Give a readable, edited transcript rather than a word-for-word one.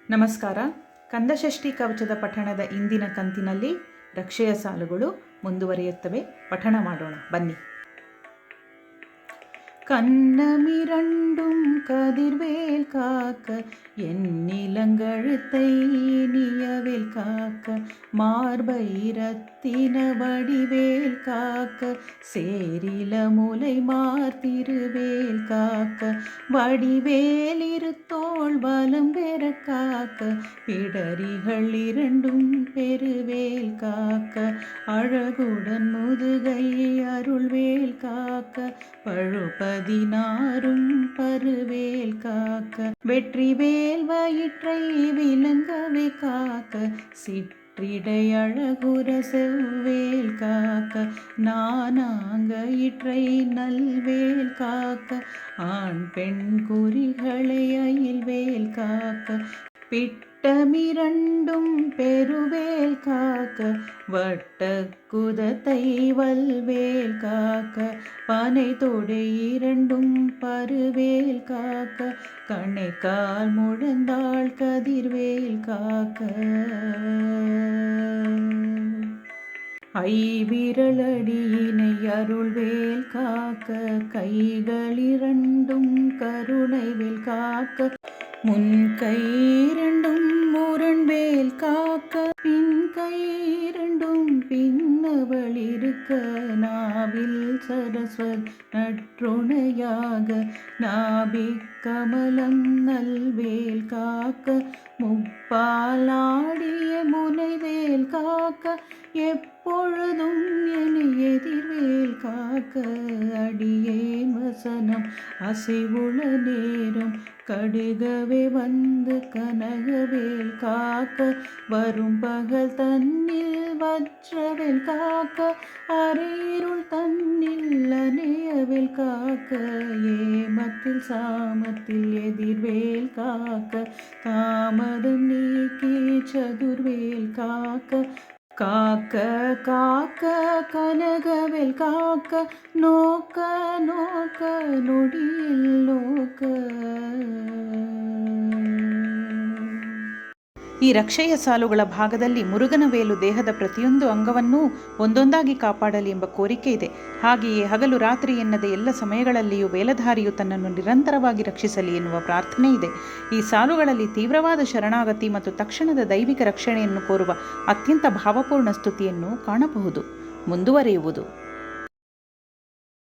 ನಮಸ್ಕಾರ. ಕಂದಷಷ್ಠಿ ಕವಚದ ಪಠಣದ ಇಂದಿನ ಕಂತಿನಲ್ಲಿ ರಕ್ಷೆಯ ಸಾಲುಗಳು ಮುಂದುವರಿಯುತ್ತವೆ. ಪಠಣ ಮಾಡೋಣ ಬನ್ನಿ. கன்னமிரண்டும் கதிர்வேல் காக்க எண்ணிலங்கழுத்தை இனியவேல் காக்க மார்பை இரத்தின வடிவேல் காக்க சேரில முலை மார்த்திருவேல் காக்க வடிவேல் இருத்தோள் பலம் பெற காக்க பிடரிகள் இரண்டும் பெருவேல் காக்க அழகுடன் முதுகை அருள்வேல் காக்க பழுபதினாரும் பருவேல் காக்க வெற்றிவேல் வயிற்றை விளங்கவே காக்க சிற்றிடை அழகுர செவ்வேல் காக்க நானாங்கயிற்றை நல்வேல் காக்க ஆண் பெண் குறிகளை அயில்வேல் காக்க பிட்டமிரண்டும் பெருவேல் காக்க வட்ட குதத்தை வல்வேல் காக்க பனை தொடை இரண்டும் பருவேல் காக்க கணைக்கால் முழந்தாள் கதிர்வேல் காக்க ஐவிரலடியினை அருள்வேல் காக்க கைகளிரண்டும் கருணைவேல் காக்க முன் கை இரண்டும் முரண்வேல் காக்க பின் கை இரண்டும் பின்னவள் இருக்க நாவில் சரஸ்வத் நற்றுணையாக நாபிக் கமலம் நல்வேல் காக்க முப்பாலாடிய முனைவேல் காக்க எப்பொழுதும் என எதிர்வேல் காக்க அடியேன் வசனம் அசைவுள நேரம் கடுகவே வந்து கனகவேல் காக்க வரும் பகல் தன்னில் வற்றவேல் காக்க அரையிருள் தன்னில் அணையவேல் காக்க ஏமத்தில் சாமத்தில் எதிர்வேல் காக்க தாமதம் நீக்கி சதுர்வேல் காக்க காக்க காக்க கனகவேல் காக்க நோக்க நோக்க நொடியில் நோக்க. ಈ ರಕ್ಷೆಯ ಸಾಲುಗಳ ಭಾಗದಲ್ಲಿ ಮುರುಗನ ವೇಲು ದೇಹದ ಪ್ರತಿಯೊಂದು ಅಂಗವನ್ನೂ ಒಂದೊಂದಾಗಿ ಕಾಪಾಡಲಿ ಎಂಬ ಕೋರಿಕೆ ಇದೆ. ಹಾಗೆಯೇ ಹಗಲು ರಾತ್ರಿ ಎನ್ನದೆ ಎಲ್ಲ ಸಮಯಗಳಲ್ಲಿಯೂ ವೇಲಧಾರಿಯು ತನ್ನನ್ನು ನಿರಂತರವಾಗಿ ರಕ್ಷಿಸಲಿ ಎನ್ನುವ ಪ್ರಾರ್ಥನೆ ಇದೆ. ಈ ಸಾಲುಗಳಲ್ಲಿ ತೀವ್ರವಾದ ಶರಣಾಗತಿ ಮತ್ತು ತಕ್ಷಣದ ದೈವಿಕ ರಕ್ಷಣೆಯನ್ನು ಕೋರುವ ಅತ್ಯಂತ ಭಾವಪೂರ್ಣ ಸ್ತುತಿಯನ್ನು ಕಾಣಬಹುದು. ಮುಂದುವರಿಯುವುದು.